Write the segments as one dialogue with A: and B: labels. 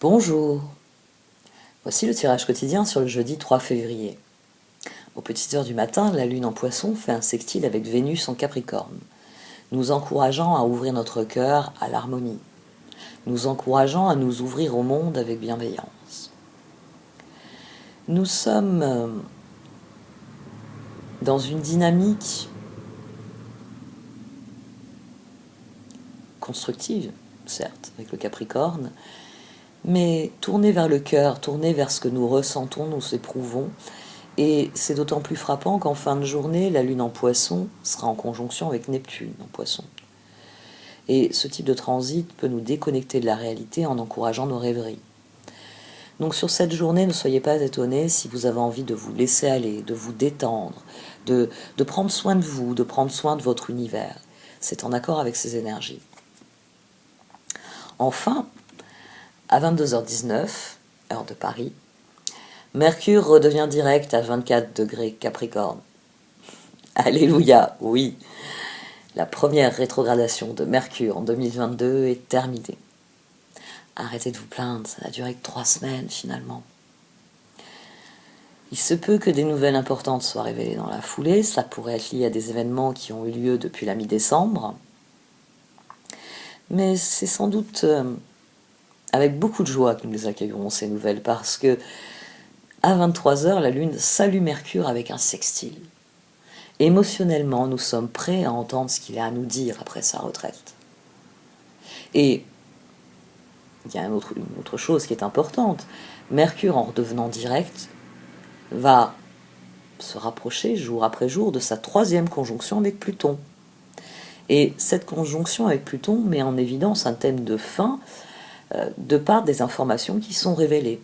A: Bonjour, voici le tirage quotidien sur le jeudi 3 février. Aux petites heures du matin, la lune en Poisson fait un sextile avec Vénus en Capricorne, nous encourageant à ouvrir notre cœur à l'harmonie, nous encourageant à nous ouvrir au monde avec bienveillance. Nous sommes dans une dynamique constructive, certes, avec le Capricorne, mais tournée vers le cœur, tournée vers ce que nous ressentons, nous éprouvons. Et c'est d'autant plus frappant qu'en fin de journée, la lune en Poisson sera en conjonction avec Neptune en Poisson. Et ce type de transit peut nous déconnecter de la réalité en encourageant nos rêveries. Donc sur cette journée, ne soyez pas étonnés si vous avez envie de vous laisser aller, de vous détendre, de prendre soin de vous, de prendre soin de votre univers. C'est en accord avec ces énergies. Enfin, à 22h19, heure de Paris, Mercure redevient direct à 24 degrés Capricorne. Alléluia, oui. La première rétrogradation de Mercure en 2022 est terminée. Arrêtez de vous plaindre, ça n'a duré que 3 semaines finalement. Il se peut que des nouvelles importantes soient révélées dans la foulée, cela pourrait être lié à des événements qui ont eu lieu depuis la mi-décembre. Mais c'est sans doute avec beaucoup de joie que nous les accueillerons ces nouvelles, parce que à 23h, la Lune salue Mercure avec un sextile. Émotionnellement, nous sommes prêts à entendre ce qu'il a à nous dire après sa retraite. Et il y a une autre chose qui est importante. Mercure, en redevenant direct, va se rapprocher jour après jour de sa 3e conjonction avec Pluton. Et cette conjonction avec Pluton met en évidence un thème de fin de part des informations qui sont révélées.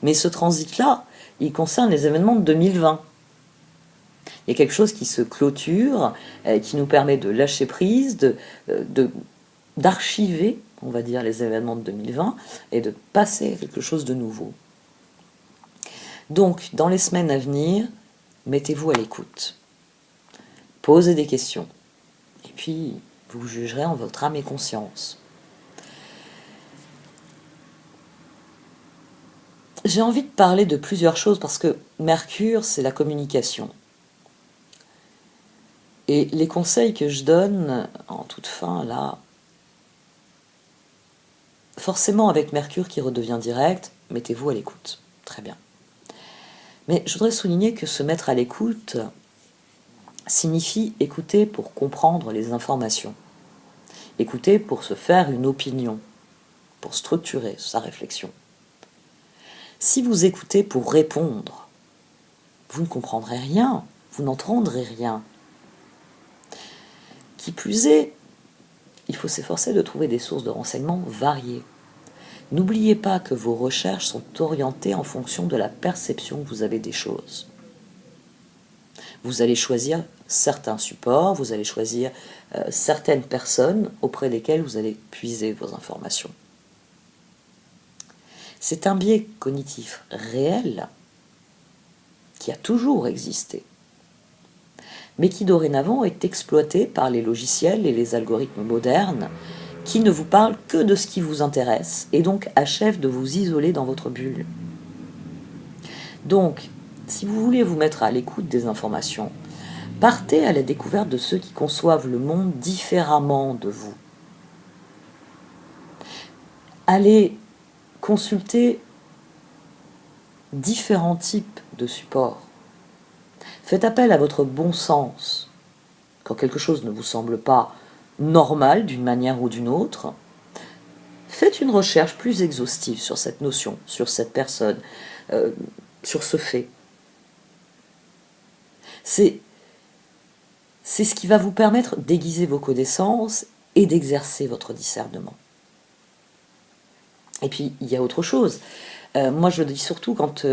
A: Mais ce transit-là, il concerne les événements de 2020. Il y a quelque chose qui se clôture, qui nous permet de lâcher prise, d'archiver, on va dire, les événements de 2020 et de passer à quelque chose de nouveau. Donc, dans les semaines à venir, mettez-vous à l'écoute. Posez des questions. Et puis, vous jugerez en votre âme et conscience. J'ai envie de parler de plusieurs choses parce que Mercure, c'est la communication. Et les conseils que je donne, en toute fin, là, forcément avec Mercure qui redevient direct, mettez-vous à l'écoute. Très bien. Mais je voudrais souligner que se mettre à l'écoute signifie écouter pour comprendre les informations. Écouter pour se faire une opinion, pour structurer sa réflexion. Si vous écoutez pour répondre, vous ne comprendrez rien, vous n'entendrez rien. Qui plus est, il faut s'efforcer de trouver des sources de renseignements variées. N'oubliez pas que vos recherches sont orientées en fonction de la perception que vous avez des choses. Vous allez choisir certains supports, vous allez choisir certaines personnes auprès desquelles vous allez puiser vos informations. C'est un biais cognitif réel qui a toujours existé, mais qui dorénavant est exploité par les logiciels et les algorithmes modernes qui ne vous parlent que de ce qui vous intéresse et donc achèvent de vous isoler dans votre bulle. Donc, si vous voulez vous mettre à l'écoute des informations, partez à la découverte de ceux qui conçoivent le monde différemment de vous. Allez consulter différents types de supports. Faites appel à votre bon sens. Quand quelque chose ne vous semble pas normal d'une manière ou d'une autre, faites une recherche plus exhaustive sur cette notion, sur cette personne, sur ce fait. C'est ce qui va vous permettre d'aiguiser vos connaissances et d'exercer votre discernement. Et puis, il y a autre chose. Moi, je le dis surtout quand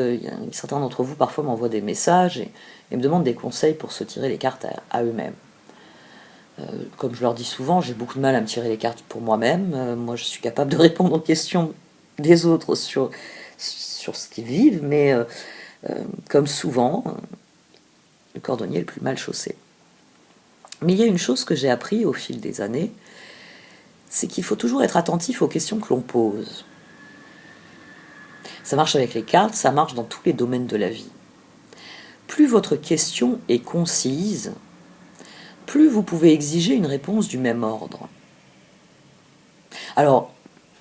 A: certains d'entre vous, parfois, m'envoient des messages et me demandent des conseils pour se tirer les cartes à eux-mêmes. Comme je leur dis souvent, j'ai beaucoup de mal à me tirer les cartes pour moi-même. Moi, je suis capable de répondre aux questions des autres sur ce qu'ils vivent, mais comme souvent, le cordonnier est le plus mal chaussé. Mais il y a une chose que j'ai appris au fil des années, c'est qu'il faut toujours être attentif aux questions que l'on pose. Ça marche avec les cartes, ça marche dans tous les domaines de la vie. Plus votre question est concise, plus vous pouvez exiger une réponse du même ordre. Alors,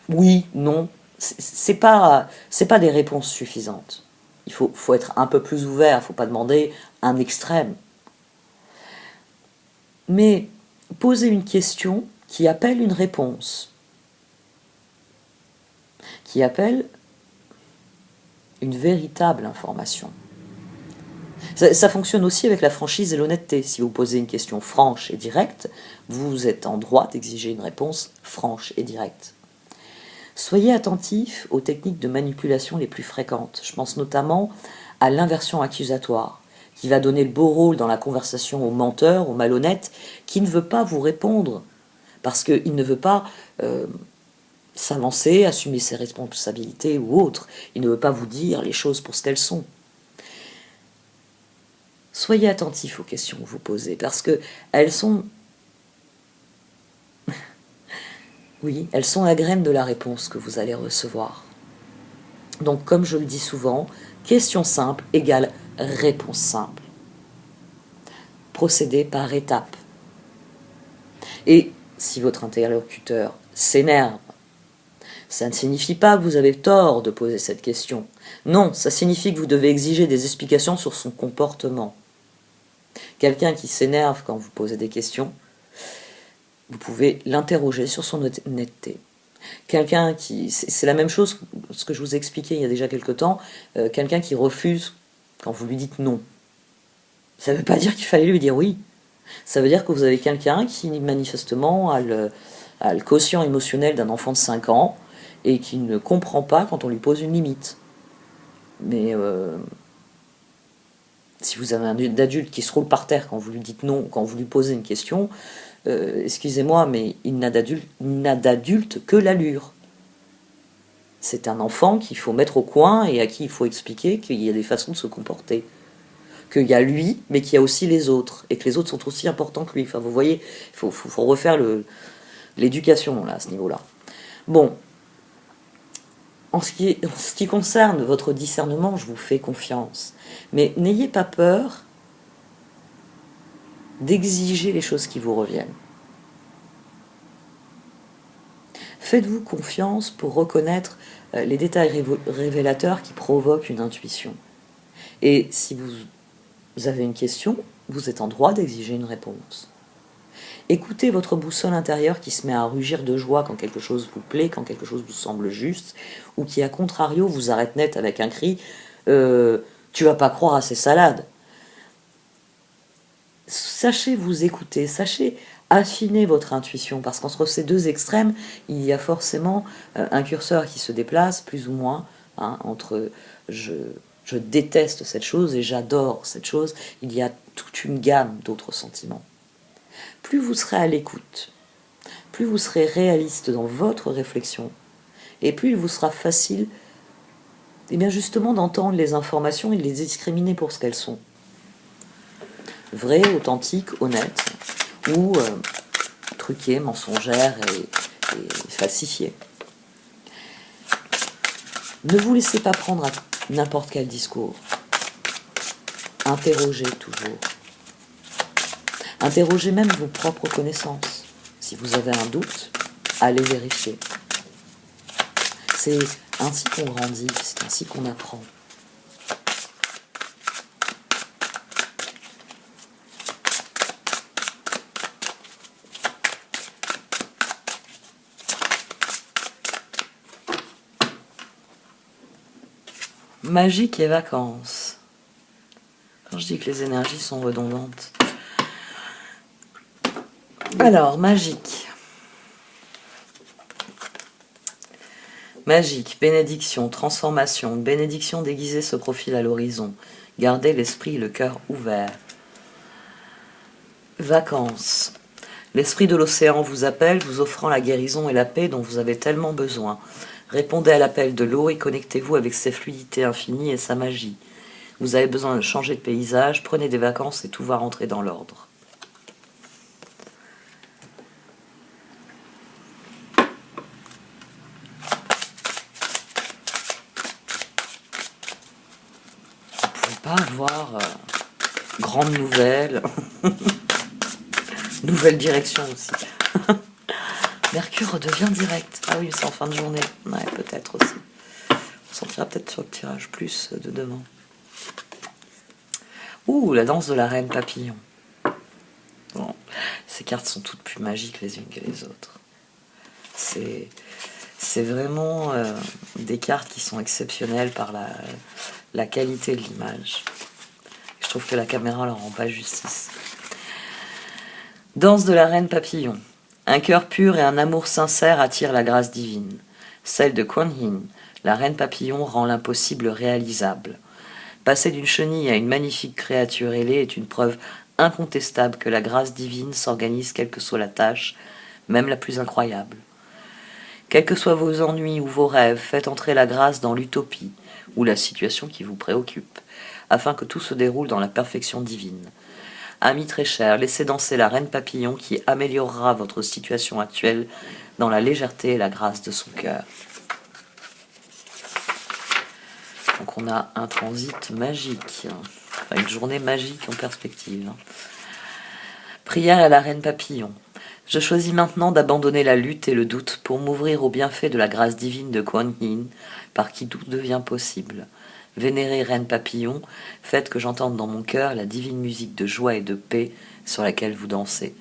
A: oui, non, c'est pas des réponses suffisantes. Il faut être un peu plus ouvert, il ne faut pas demander un extrême. Mais poser une question qui appelle une réponse, qui appelle une véritable information. Ça fonctionne aussi avec la franchise et l'honnêteté. Si vous posez une question franche et directe, vous êtes en droit d'exiger une réponse franche et directe. Soyez attentif aux techniques de manipulation les plus fréquentes. Je pense notamment à l'inversion accusatoire, qui va donner le beau rôle dans la conversation au menteur, au malhonnête, qui ne veut pas vous répondre, parce qu'il ne veut pas s'avancer, assumer ses responsabilités ou autre. Il ne veut pas vous dire les choses pour ce qu'elles sont. Soyez attentif aux questions que vous posez, parce que elles sont... Oui, elles sont la graine de la réponse que vous allez recevoir. Donc, comme je le dis souvent, question simple égale réponse simple. Procédez par étapes. Et si votre interlocuteur s'énerve, ça ne signifie pas que vous avez tort de poser cette question. Non, ça signifie que vous devez exiger des explications sur son comportement. Quelqu'un qui s'énerve quand vous posez des questions, vous pouvez l'interroger sur son honnêteté. Quelqu'un qui... C'est la même chose que ce que je vous ai expliqué il y a déjà quelque temps. Quelqu'un qui refuse quand vous lui dites non. Ça ne veut pas dire qu'il fallait lui dire oui. Ça veut dire que vous avez quelqu'un qui manifestement a le quotient émotionnel d'un enfant de 5 ans et qui ne comprend pas quand on lui pose une limite. Mais si vous avez un adulte qui se roule par terre quand vous lui dites non, quand vous lui posez une question, excusez-moi, mais il n'a d'adulte que l'allure. C'est un enfant qu'il faut mettre au coin et à qui il faut expliquer qu'il y a des façons de se comporter. Qu'il y a lui, mais qu'il y a aussi les autres. Et que les autres sont aussi importants que lui. Enfin, vous voyez, il faut refaire l'éducation là, à ce niveau-là. Bon. En ce qui concerne votre discernement, je vous fais confiance. Mais n'ayez pas peur d'exiger les choses qui vous reviennent. Faites-vous confiance pour reconnaître les détails révélateurs qui provoquent une intuition. Et si vous avez une question, vous êtes en droit d'exiger une réponse. Écoutez votre boussole intérieure qui se met à rugir de joie quand quelque chose vous plaît, quand quelque chose vous semble juste, ou qui, à contrario, vous arrête net avec un cri « Tu vas pas croire à ces salades !» Sachez vous écouter, sachez affiner votre intuition, parce qu'entre ces deux extrêmes, il y a forcément un curseur qui se déplace, plus ou moins, entre je déteste cette chose et j'adore cette chose. Il y a toute une gamme d'autres sentiments. Plus vous serez à l'écoute, plus vous serez réaliste dans votre réflexion, et plus il vous sera facile, eh bien justement, d'entendre les informations et de les discriminer pour ce qu'elles sont. Vraies, authentiques, honnêtes, ou truquées, mensongères et falsifiées. Ne vous laissez pas prendre à n'importe quel discours. Interrogez toujours. Interrogez même vos propres connaissances. Si vous avez un doute, allez vérifier. C'est ainsi qu'on grandit, c'est ainsi qu'on apprend. Magique et vacances. Quand je dis que les énergies sont redondantes. Alors, magique. Magique, bénédiction, transformation. Une bénédiction déguisée se profile à l'horizon. Gardez l'esprit et le cœur ouverts. Vacances. L'esprit de l'océan vous appelle, vous offrant la guérison et la paix dont vous avez tellement besoin. Répondez à l'appel de l'eau et connectez-vous avec ses fluidités infinies et sa magie. Vous avez besoin de changer de paysage, prenez des vacances et tout va rentrer dans l'ordre. grande nouvelle. Nouvelle direction aussi. Mercure redevient direct. Ah oui, c'est en fin de journée. Ouais, peut-être aussi. On sentira peut-être sur le tirage plus de demain. Ouh, la danse de la reine papillon. Bon, ces cartes sont toutes plus magiques les unes que les autres. C'est vraiment des cartes qui sont exceptionnelles par la qualité de l'image. Je trouve que la caméra leur rend pas justice. Danse de la reine papillon. Un cœur pur et un amour sincère attirent la grâce divine. Celle de Kuan Yin, la reine papillon, rend l'impossible réalisable. Passer d'une chenille à une magnifique créature ailée est une preuve incontestable que la grâce divine s'organise quelle que soit la tâche, même la plus incroyable. Quels que soient vos ennuis ou vos rêves, faites entrer la grâce dans l'utopie ou la situation qui vous préoccupe, afin que tout se déroule dans la perfection divine. Amis très chers, laissez danser la reine papillon qui améliorera votre situation actuelle dans la légèreté et la grâce de son cœur. Donc on a un transit magique, enfin une journée magique en perspective. Prière à la reine papillon. Je choisis maintenant d'abandonner la lutte et le doute pour m'ouvrir aux bienfaits de la grâce divine de Kuan Yin, par qui tout devient possible. Vénérée reine papillon, faites que j'entende dans mon cœur la divine musique de joie et de paix sur laquelle vous dansez.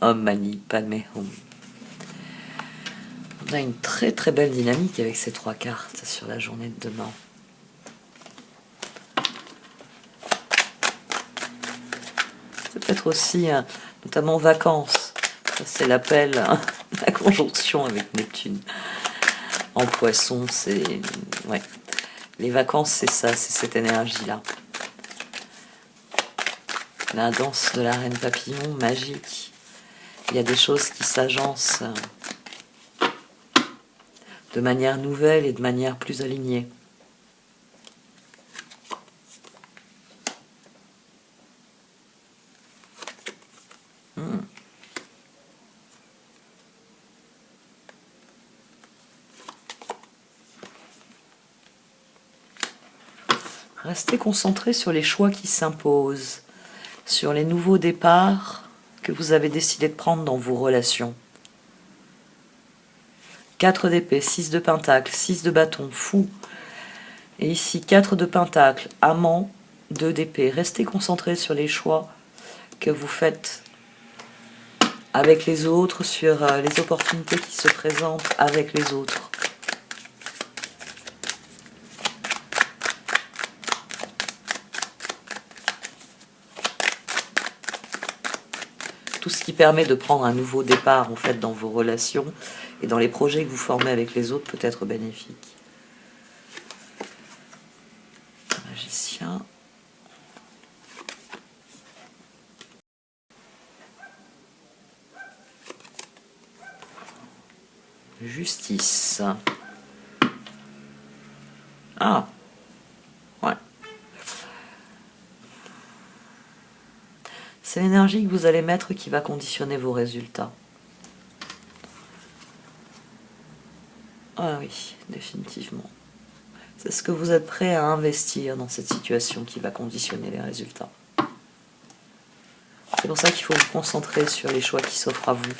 A: Om Mani Padme Hum. On a une très très belle dynamique avec ces trois cartes sur la journée de demain. C'est peut-être aussi, notamment vacances. Ça, c'est l'appel, la conjonction avec Neptune. En poisson, c'est... Ouais. Les vacances, c'est ça, c'est cette énergie-là. La danse de la reine papillon, magique. Il y a des choses qui s'agencent de manière nouvelle et de manière plus alignée. Restez concentrés sur les choix qui s'imposent, sur les nouveaux départs que vous avez décidé de prendre dans vos relations. 4 d'épée, 6 de pentacle, 6 de bâton, fou. Et ici, 4 de pentacle, amant, 2 d'épée. Restez concentrés sur les choix que vous faites avec les autres, sur les opportunités qui se présentent avec les autres. Tout ce qui permet de prendre un nouveau départ en fait dans vos relations et dans les projets que vous formez avec les autres peut être bénéfique. Magicien. Justice. Ah. Ouais. C'est l'énergie que vous allez mettre qui va conditionner vos résultats. Ah oui, définitivement. C'est ce que vous êtes prêt à investir dans cette situation qui va conditionner les résultats. C'est pour ça qu'il faut vous concentrer sur les choix qui s'offrent à vous,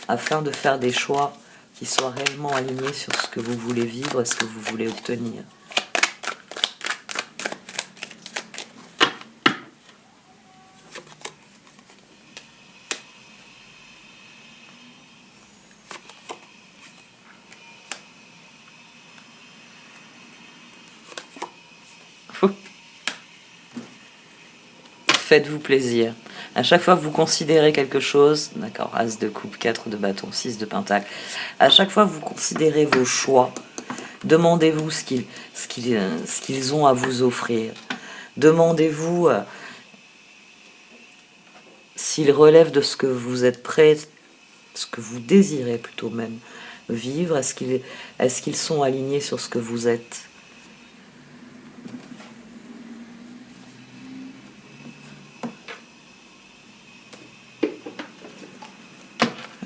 A: afin de faire des choix qui soient réellement alignés sur ce que vous voulez vivre et ce que vous voulez obtenir. Faites-vous plaisir. À chaque fois que vous considérez quelque chose, d'accord, As de coupe, 4 de bâton, 6 de pentacle, à chaque fois que vous considérez vos choix, demandez-vous ce qu'ils ont à vous offrir. Demandez-vous s'ils relèvent de ce que vous êtes prêt, ce que vous désirez plutôt même vivre. Est-ce qu'ils sont alignés sur ce que vous êtes ?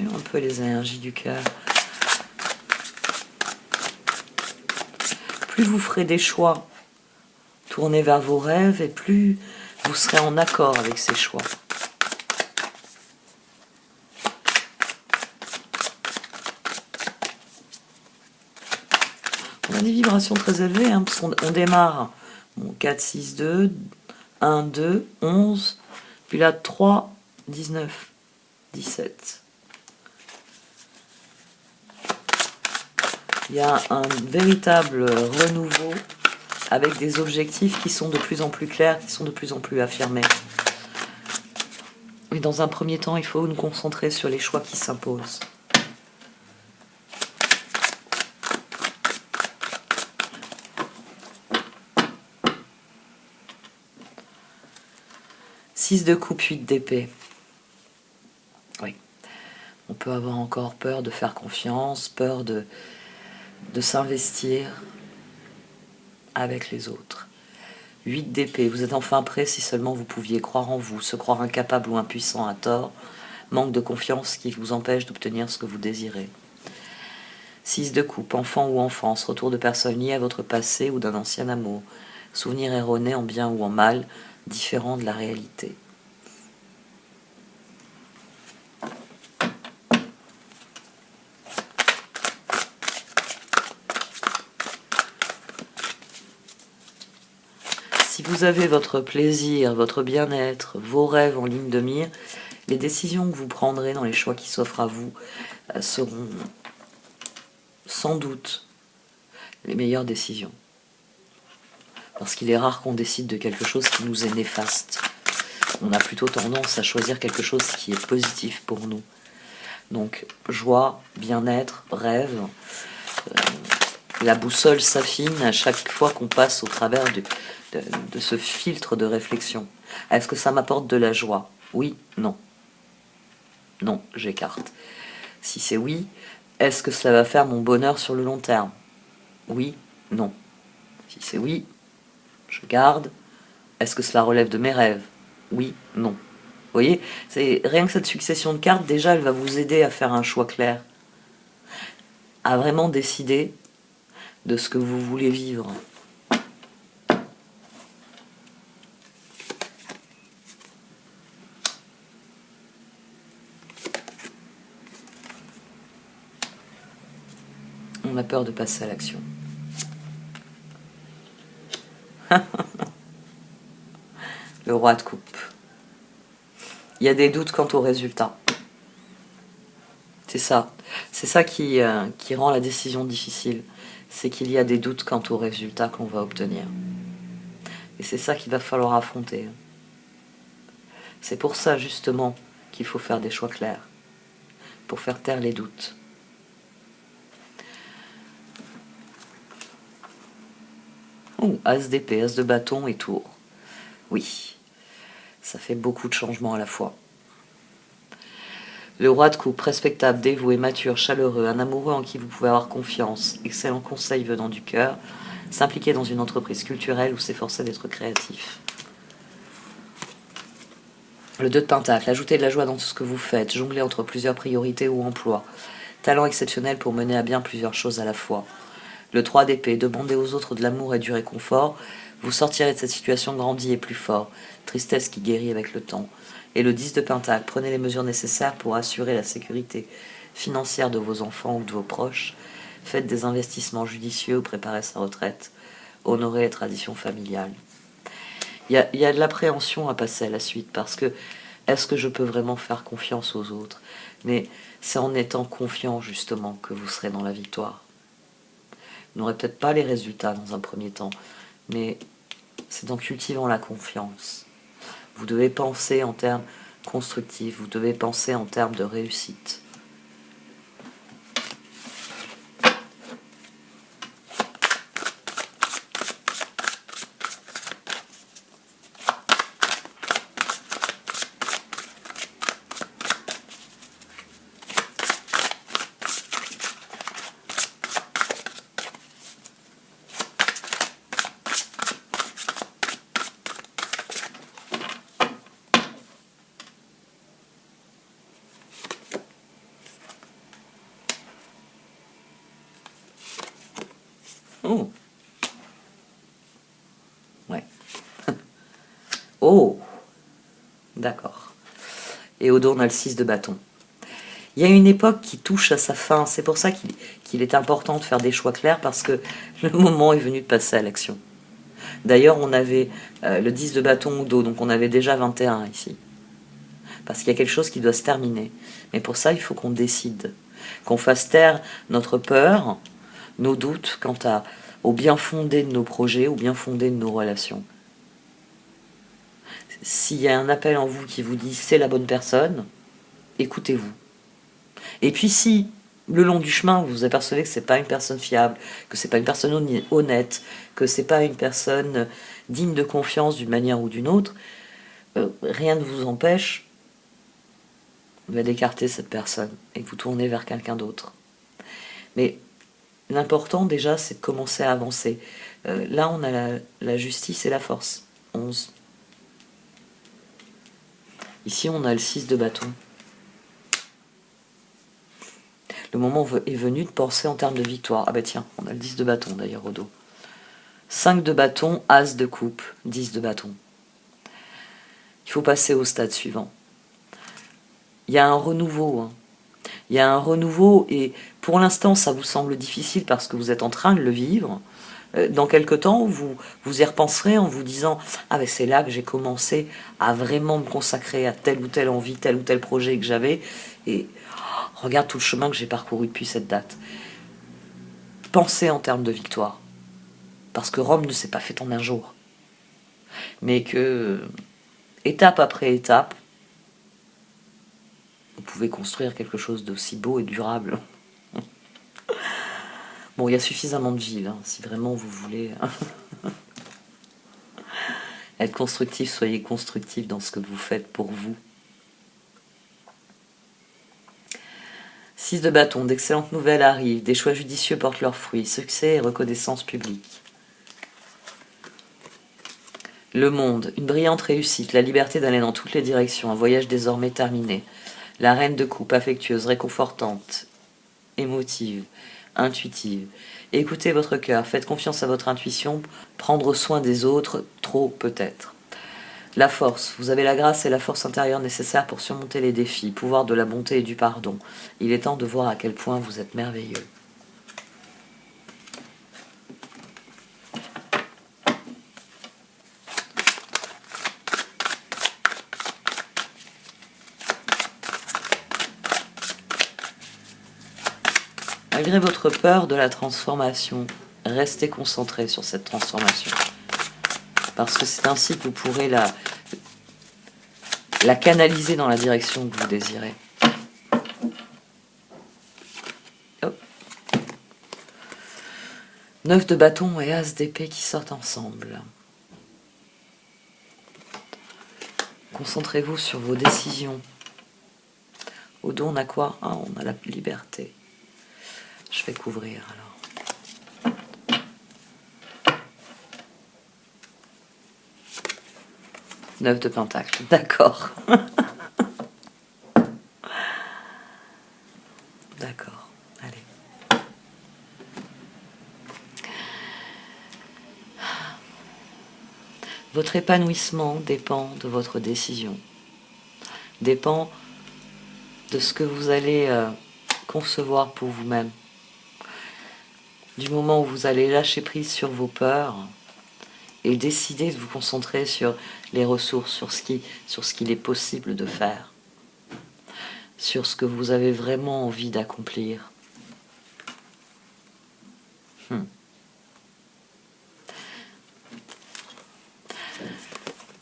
A: Un peu les énergies du cœur. Plus vous ferez des choix tournés vers vos rêves et plus Vous serez en accord avec ces choix. On a des vibrations très élevées, hein, parce qu'on démarre 4, 6, 2, 1, 2, 11, puis là 3, 19, 17. Il y a un véritable renouveau avec des objectifs qui sont de plus en plus clairs, qui sont de plus en plus affirmés. Mais dans un premier temps, il faut nous concentrer sur les choix qui s'imposent. Six de coupe, 8 d'épée. Oui. On peut avoir encore peur de faire confiance, peur de s'investir avec les autres. 8 d'épée, vous êtes enfin prêt si seulement vous pouviez croire en vous, se croire incapable ou impuissant à tort, manque de confiance qui vous empêche d'obtenir ce que vous désirez. 6 de coupe, enfant ou enfance, retour de personnes liées à votre passé ou d'un ancien amour, souvenir erroné en bien ou en mal, différent de la réalité. Si vous avez votre plaisir, votre bien-être, vos rêves en ligne de mire, les décisions que vous prendrez dans les choix qui s'offrent à vous seront sans doute les meilleures décisions. Parce qu'il est rare qu'on décide de quelque chose qui nous est néfaste. On a plutôt tendance à choisir quelque chose qui est positif pour nous. Donc, joie, bien-être, rêve. La boussole s'affine à chaque fois qu'on passe au travers de ce filtre de réflexion. Est-ce que ça m'apporte de la joie? Oui, non. Non, j'écarte. Si c'est oui, est-ce que cela va faire mon bonheur sur le long terme? Oui, non. Si c'est oui, je garde. Est-ce que cela relève de mes rêves? Oui, non. Vous voyez, c'est rien que cette succession de cartes, déjà, elle va vous aider à faire un choix clair, à vraiment décider de ce que vous voulez vivre. On a peur de passer à l'action. Le roi de coupe. Il y a des doutes quant au résultat. C'est ça. C'est ça qui rend la décision difficile. C'est qu'il y a des doutes quant au résultat qu'on va obtenir. Et c'est ça qu'il va falloir affronter. C'est pour ça, justement, qu'il faut faire des choix clairs. Pour faire taire les doutes. As d'épée, as de bâton et tour. Oui, ça fait beaucoup de changements à la fois. Le roi de coupe, respectable, dévoué, mature, chaleureux, un amoureux en qui vous pouvez avoir confiance, excellent conseil venant du cœur, s'impliquer dans une entreprise culturelle ou s'efforcer d'être créatif. Le 2 de pentacle, ajouter de la joie dans tout ce que vous faites, jongler entre plusieurs priorités ou emplois, talent exceptionnel pour mener à bien plusieurs choses à la fois. Le 3 d'épée, demander aux autres de l'amour et du réconfort, vous sortirez de cette situation grandi et plus fort, tristesse qui guérit avec le temps. Et le 10 de pentacle, prenez les mesures nécessaires pour assurer la sécurité financière de vos enfants ou de vos proches, faites des investissements judicieux ou préparez sa retraite, honorez les traditions familiales. Il y a de l'appréhension à passer à la suite, parce que est-ce que je peux vraiment faire confiance aux autres? Mais c'est en étant confiant justement que vous serez dans la victoire. Vous n'aurez peut-être pas les résultats dans un premier temps, mais c'est en cultivant la confiance. Vous devez penser en termes constructifs, vous devez penser en termes de réussite. Oh. Ouais. Oh, d'accord. Et au dos, on a le 6 de bâton. Il y a une époque qui touche à sa fin. C'est pour ça qu'il est important de faire des choix clairs, parce que le moment est venu de passer à l'action. D'ailleurs, on avait le 10 de bâton au dos, donc on avait déjà 21 ici. Parce qu'il y a quelque chose qui doit se terminer. Mais pour ça, il faut qu'on décide. Qu'on fasse taire notre peur, nos doutes quant au bien fondé de nos projets, au bien fondé de nos relations. S'il y a un appel en vous qui vous dit c'est la bonne personne, écoutez-vous. Et puis si, le long du chemin, vous vous apercevez que c'est pas une personne fiable, que c'est pas une personne honnête, que c'est pas une personne digne de confiance d'une manière ou d'une autre, rien ne vous empêche d'écarter cette personne et que vous tournez vers quelqu'un d'autre. Mais l'important déjà, c'est de commencer à avancer. Là, on a la justice et la force. 11. Ici, on a le 6 de bâton. Le moment est venu de penser en termes de victoire. Ah bah tiens, on a le 10 de bâton d'ailleurs au dos. 5 de bâton, As de coupe, 10 de bâton. Il faut passer au stade suivant. Il y a un renouveau. Hein. Il y a un renouveau et pour l'instant, ça vous semble difficile parce que vous êtes en train de le vivre. Dans quelque temps, vous y repenserez en vous disant « Ah ben c'est là que j'ai commencé à vraiment me consacrer à telle ou telle envie, tel ou tel projet que j'avais. Et regarde tout le chemin que j'ai parcouru depuis cette date. » Pensez en termes de victoire. Parce que Rome ne s'est pas faite en un jour. Mais que, étape après étape, vous pouvez construire quelque chose d'aussi beau et durable. Bon, il y a suffisamment de villes, hein, si vraiment vous voulez être constructif, soyez constructif dans ce que vous faites pour vous. 6 de bâton, d'excellentes nouvelles arrivent, des choix judicieux portent leurs fruits, succès et reconnaissance publique. Le monde, une brillante réussite, la liberté d'aller dans toutes les directions, un voyage désormais terminé. La reine de coupe, affectueuse, réconfortante, émotive, intuitive. Écoutez votre cœur, faites confiance à votre intuition, prendre soin des autres, trop peut-être. La force, vous avez la grâce et la force intérieure nécessaires pour surmonter les défis, pouvoir de la bonté et du pardon. Il est temps de voir à quel point vous êtes merveilleux. Malgré votre peur de la transformation, restez concentré sur cette transformation. Parce que c'est ainsi que vous pourrez la canaliser dans la direction que vous désirez. Oh. 9 de bâton et As d'épée qui sortent ensemble. Concentrez-vous sur vos décisions. Au dos, on a quoi? Ah, on a la liberté. Je vais couvrir alors. Neuf de pentacle, d'accord. D'accord, allez. Votre épanouissement dépend de votre décision. Dépend de ce que vous allez concevoir pour vous-même. Du moment où vous allez lâcher prise sur vos peurs et décider de vous concentrer sur les ressources, sur ce qu'il est possible de faire, sur ce que vous avez vraiment envie d'accomplir.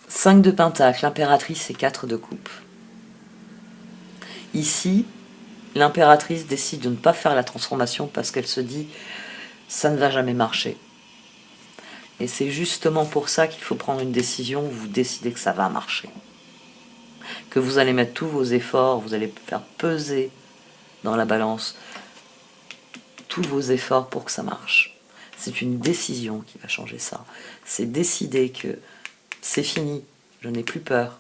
A: 5 de pentacle, l'impératrice et 4 de coupe. Ici, l'impératrice décide de ne pas faire la transformation parce qu'elle se dit « ça ne va jamais marcher ». Et c'est justement pour ça qu'il faut prendre une décision où vous décidez que ça va marcher. Que vous allez mettre tous vos efforts, vous allez faire peser dans la balance tous vos efforts pour que ça marche. C'est une décision qui va changer ça. C'est décider que c'est fini, je n'ai plus peur.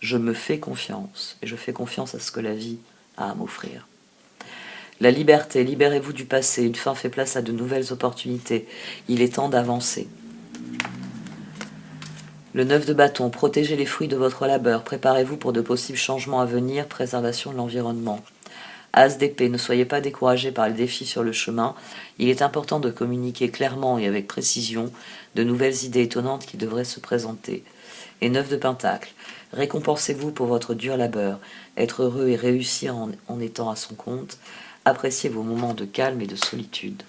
A: Je me fais confiance et je fais confiance à ce que la vie a à m'offrir. La liberté, libérez-vous du passé, une fin fait place à de nouvelles opportunités. Il est temps d'avancer. Le 9 de bâton, protégez les fruits de votre labeur, préparez-vous pour de possibles changements à venir, préservation de l'environnement. As d'épée, ne soyez pas découragés par les défis sur le chemin, il est important de communiquer clairement et avec précision de nouvelles idées étonnantes qui devraient se présenter. Et 9 de pentacle, récompensez-vous pour votre dur labeur, être heureux et réussir en étant à son compte, appréciez vos moments de calme et de solitude.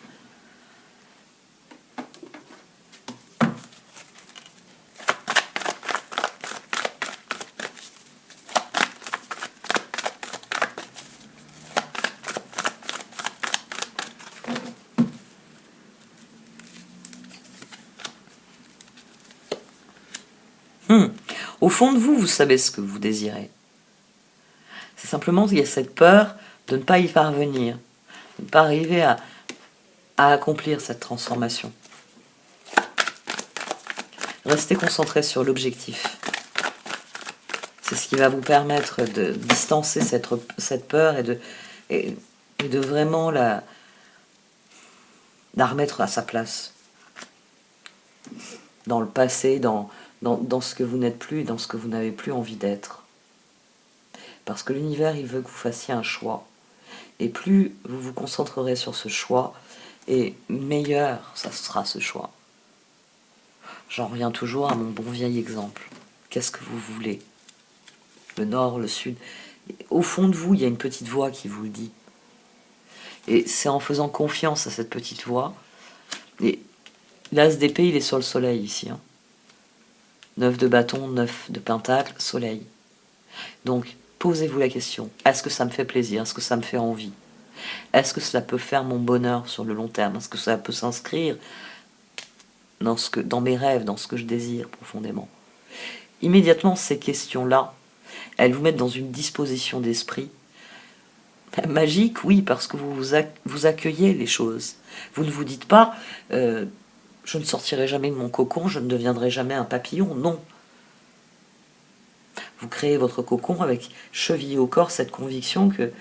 A: Au fond de vous, vous savez ce que vous désirez. C'est simplement qu'il y a cette peur de ne pas y parvenir, de ne pas arriver à accomplir cette transformation. Restez concentré sur l'objectif. C'est ce qui va vous permettre de distancer cette peur et de vraiment la remettre à sa place. Dans le passé, dans ce que vous n'êtes plus et dans ce que vous n'avez plus envie d'être. Parce que l'univers, il veut que vous fassiez un choix. Et plus vous vous concentrerez sur ce choix, et meilleur ça sera ce choix. J'en reviens toujours à mon bon vieil exemple. Qu'est-ce que vous voulez? Le nord, le sud. Au fond de vous, il y a une petite voix qui vous le dit. Et c'est en faisant confiance à cette petite voix. Et l'as d'épée, il est sur le soleil ici. 9 de bâton, 9 de pentacle, soleil. Donc, posez-vous la question. Est-ce que ça me fait plaisir? Est-ce que ça me fait envie? Est-ce que cela peut faire mon bonheur sur le long terme? Est-ce que ça peut s'inscrire dans mes rêves, dans ce que je désire profondément? Immédiatement, ces questions-là, elles vous mettent dans une disposition d'esprit magique, oui, parce que vous accueillez les choses. Vous ne vous dites pas je ne sortirai jamais de mon cocon, je ne deviendrai jamais un papillon. Non. Vous créez votre cocon avec chevillé au corps cette conviction que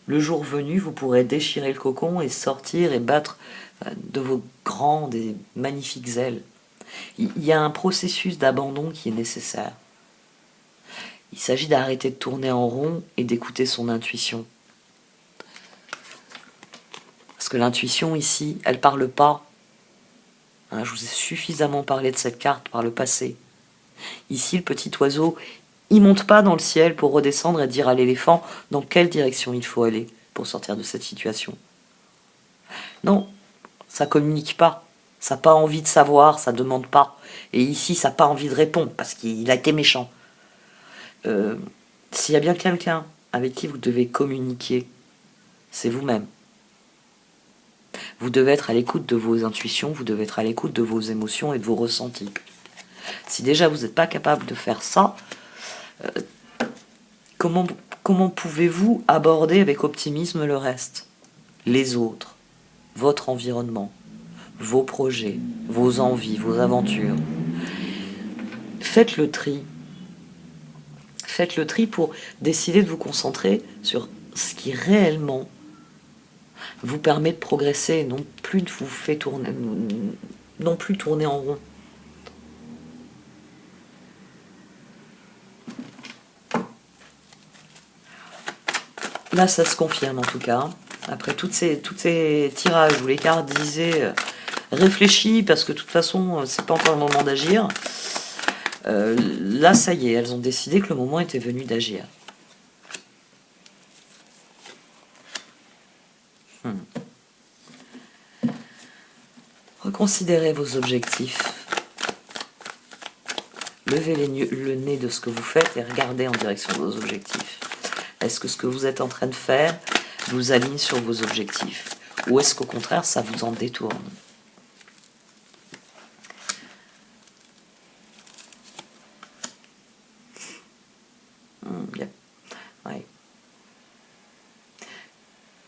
A: le jour venu, vous pourrez déchirer le cocon et sortir et battre de vos grandes et magnifiques ailes. Il y a un processus d'abandon qui est nécessaire. Il s'agit d'arrêter de tourner en rond et d'écouter son intuition. Parce que l'intuition ici, elle parle pas. Je vous ai suffisamment parlé de cette carte par le passé. Ici, le petit oiseau, il monte pas dans le ciel pour redescendre et dire à l'éléphant dans quelle direction il faut aller pour sortir de cette situation. Non, ça communique pas. Ça n'a pas envie de savoir, ça demande pas. Et ici, ça n'a pas envie de répondre parce qu'il a été méchant. S'il y a bien quelqu'un avec qui vous devez communiquer, c'est vous-même. Vous devez être à l'écoute de vos intuitions, vous devez être à l'écoute de vos émotions et de vos ressentis. Si déjà vous n'êtes pas capable de faire ça, comment pouvez-vous aborder avec optimisme le reste? Les autres, votre environnement, vos projets, vos envies, vos aventures. Faites le tri. Faites le tri pour décider de vous concentrer sur ce qui réellement vous permet de progresser et non plus de vous fait tourner, non plus tourner en rond. Là, ça se confirme en tout cas. Après tous ces tirages où les cartes disaient réfléchis parce que de toute façon, c'est pas encore le moment d'agir. Là, ça y est, elles ont décidé que le moment était venu d'agir. Reconsidérez vos objectifs. Levez le nez de ce que vous faites et regardez en direction de vos objectifs. Est-ce que ce que vous êtes en train de faire vous aligne sur vos objectifs? Ou est-ce qu'au contraire, ça vous en détourne? Ouais.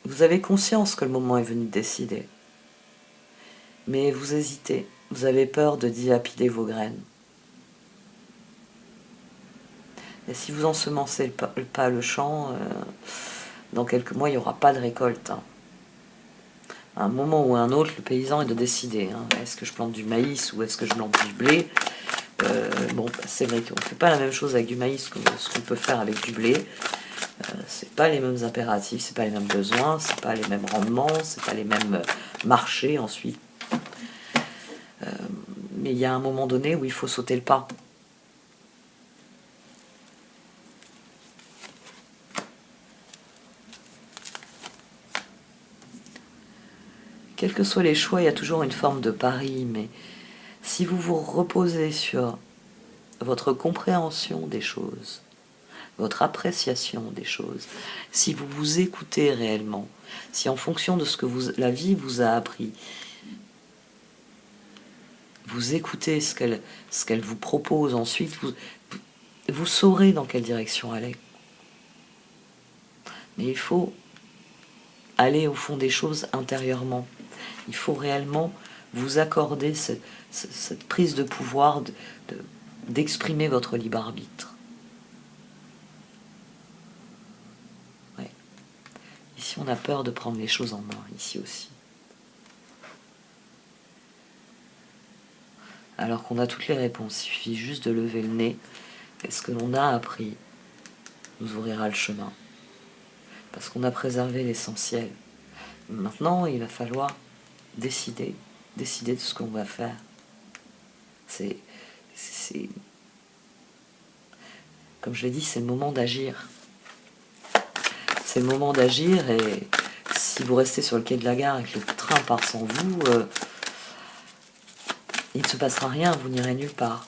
A: Vous avez conscience que le moment est venu de décider. Mais vous hésitez. Vous avez peur de dilapider vos graines. Et si vous ensemencez pas le champ, dans quelques mois, il n'y aura pas de récolte. À un moment ou à un autre, le paysan est de décider. Est-ce que je plante du maïs ou est-ce que je plante du blé? Bon, bah, c'est vrai qu'on ne fait pas la même chose avec du maïs que ce qu'on peut faire avec du blé. C'est pas les mêmes impératifs, c'est pas les mêmes besoins, c'est pas les mêmes rendements, c'est pas les mêmes marchés ensuite. Mais il y a un moment donné où il faut sauter le pas. Quels que soient les choix, il y a toujours une forme de pari, mais si vous vous reposez sur votre compréhension des choses, votre appréciation des choses, si vous vous écoutez réellement, si en fonction de ce que la vie vous a appris, vous écoutez ce qu'elle vous propose ensuite, vous saurez dans quelle direction aller. Mais il faut aller au fond des choses intérieurement. Il faut réellement vous accorder cette prise de pouvoir d'exprimer votre libre arbitre. Ouais. Ici, on a peur de prendre les choses en main, ici aussi. Alors qu'on a toutes les réponses, il suffit juste de lever le nez. Et ce que l'on a appris nous ouvrira le chemin. Parce qu'on a préservé l'essentiel. Maintenant, il va falloir décider de ce qu'on va faire. C'est comme je l'ai dit, c'est le moment d'agir. C'est le moment d'agir, et si vous restez sur le quai de la gare et que le train part sans vous, il ne se passera rien, vous n'irez nulle part.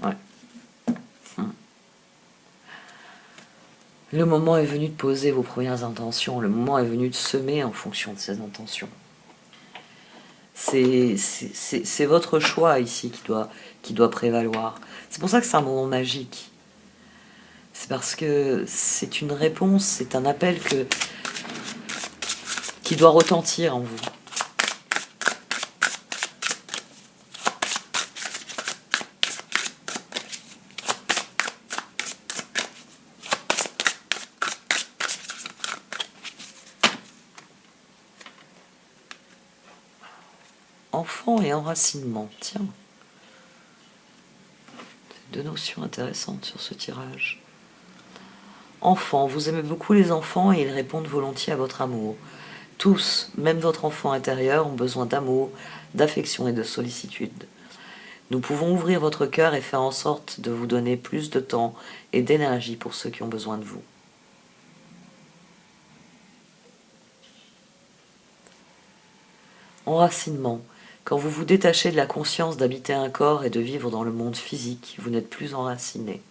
A: Ouais. Le moment est venu de poser vos premières intentions, le moment est venu de semer en fonction de ces intentions. C'est votre choix ici qui doit prévaloir. C'est pour ça que c'est un moment magique. C'est parce que c'est une réponse, c'est un appel qui doit retentir en vous. Enfant et enracinement, tiens. Deux notions intéressantes sur ce tirage. Enfant, vous aimez beaucoup les enfants et ils répondent volontiers à votre amour. Tous, même votre enfant intérieur, ont besoin d'amour, d'affection et de sollicitude. Nous pouvons ouvrir votre cœur et faire en sorte de vous donner plus de temps et d'énergie pour ceux qui ont besoin de vous. Enracinement. Quand vous vous détachez de la conscience d'habiter un corps et de vivre dans le monde physique, vous n'êtes plus enraciné.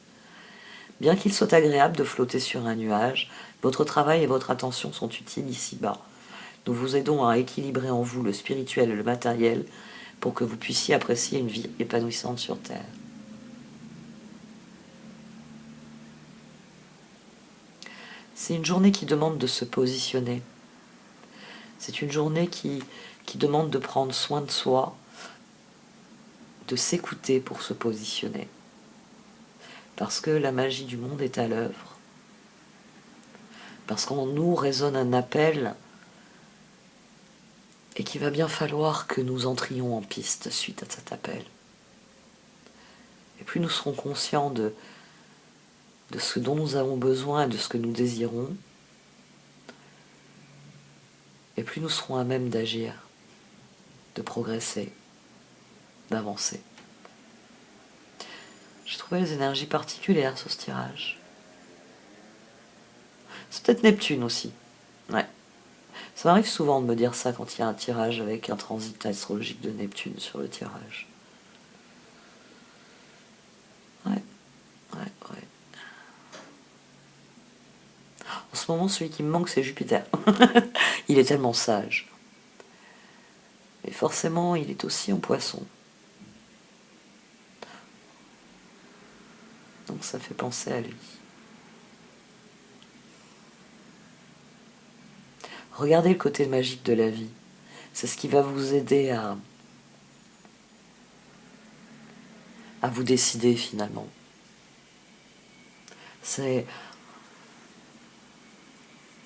A: Bien qu'il soit agréable de flotter sur un nuage, votre travail et votre attention sont utiles ici-bas. Nous vous aidons à équilibrer en vous le spirituel et le matériel pour que vous puissiez apprécier une vie épanouissante sur Terre. C'est une journée qui demande de se positionner. C'est une journée qui demande de prendre soin de soi, de s'écouter pour se positionner. Parce que la magie du monde est à l'œuvre. Parce qu'en nous résonne un appel et qu'il va bien falloir que nous entrions en piste suite à cet appel. Et plus nous serons conscients de ce dont nous avons besoin et de ce que nous désirons, et plus nous serons à même d'agir, de progresser, d'avancer. J'ai trouvé des énergies particulières sur ce tirage. C'est peut-être Neptune aussi. Ouais. Ça m'arrive souvent de me dire ça quand il y a un tirage avec un transit astrologique de Neptune sur le tirage. Ouais. En ce moment, celui qui me manque, c'est Jupiter. Il est tellement sage. Mais forcément, il est aussi en Poisson. Donc ça fait penser à lui. Regardez le côté magique de la vie. C'est ce qui va vous aider à vous décider finalement. C'est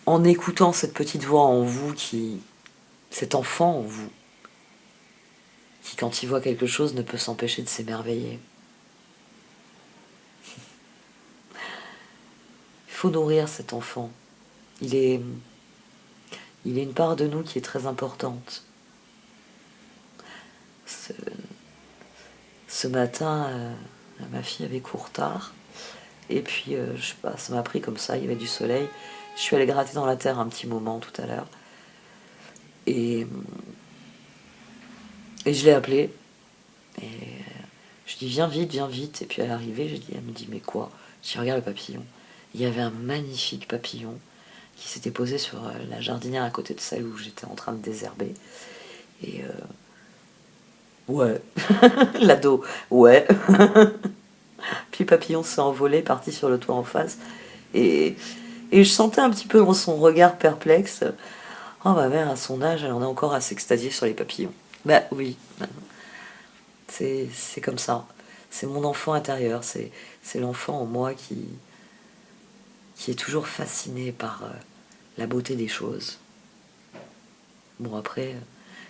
A: en écoutant cette petite voix en vous cet enfant en vous, qui quand il voit quelque chose ne peut s'empêcher de s'émerveiller. Il faut nourrir cet enfant. Il est une part de nous qui est très importante. Ce matin, ma fille avait cours tard. Et puis, je sais pas, ça m'a pris comme ça, il y avait du soleil. Je suis allée gratter dans la terre un petit moment tout à l'heure. Et je l'ai appelée. Et je dis viens vite. Et puis à l'arrivée, elle me dit mais quoi? Je dis regarde le papillon. Il y avait un magnifique papillon qui s'était posé sur la jardinière à côté de celle où j'étais en train de désherber. Et ouais, l'ado, ouais. Puis le papillon s'est envolé, parti sur le toit en face. Et je sentais un petit peu dans son regard perplexe. Oh, ma mère, à son âge, elle en a encore à s'extasier sur les papillons. Bah oui, c'est comme ça. C'est mon enfant intérieur, c'est l'enfant en moi qui est toujours fasciné par la beauté des choses. Bon, après,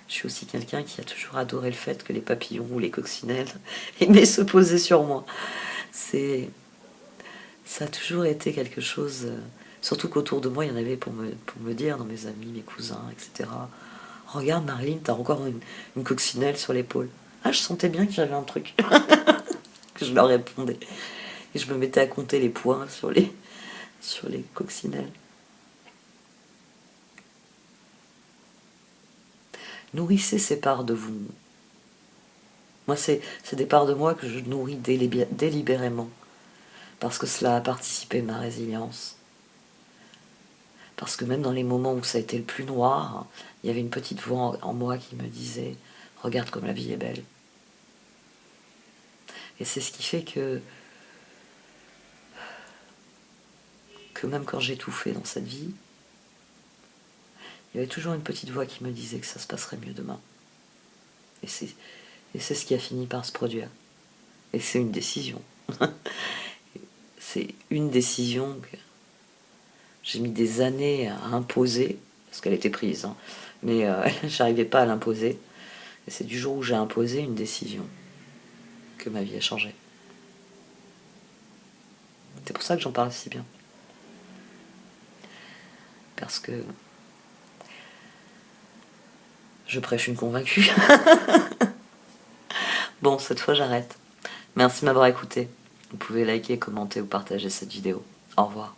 A: je suis aussi quelqu'un qui a toujours adoré le fait que les papillons ou les coccinelles aimaient se poser sur moi. Ça a toujours été quelque chose, surtout qu'autour de moi, il y en avait pour me dire, dans mes amis, mes cousins, etc. Regarde Marilyn, t'as encore une coccinelle sur l'épaule. Ah, je sentais bien que j'avais un truc. Que je leur répondais. Et je me mettais à compter les points sur les coccinelles. Nourrissez ces parts de vous. Moi, c'est des parts de moi que je nourris délibérément. Parce que cela a participé de ma résilience. Parce que même dans les moments où ça a été le plus noir, il y avait une petite voix en moi qui me disait « Regarde comme la vie est belle ». Et c'est ce qui fait que même quand j'étouffais dans cette vie, il y avait toujours une petite voix qui me disait que ça se passerait mieux demain. Et c'est ce qui a fini par se produire. Et c'est une décision. C'est une décision que j'ai mis des années à imposer, parce qu'elle était prise, hein, mais j'arrivais pas à l'imposer. Et c'est du jour où j'ai imposé une décision que ma vie a changé. C'est pour ça que j'en parle si bien. Parce que je prêche une convaincue. Bon, cette fois j'arrête. Merci de m'avoir écouté. Vous pouvez liker, commenter ou partager cette vidéo. Au revoir.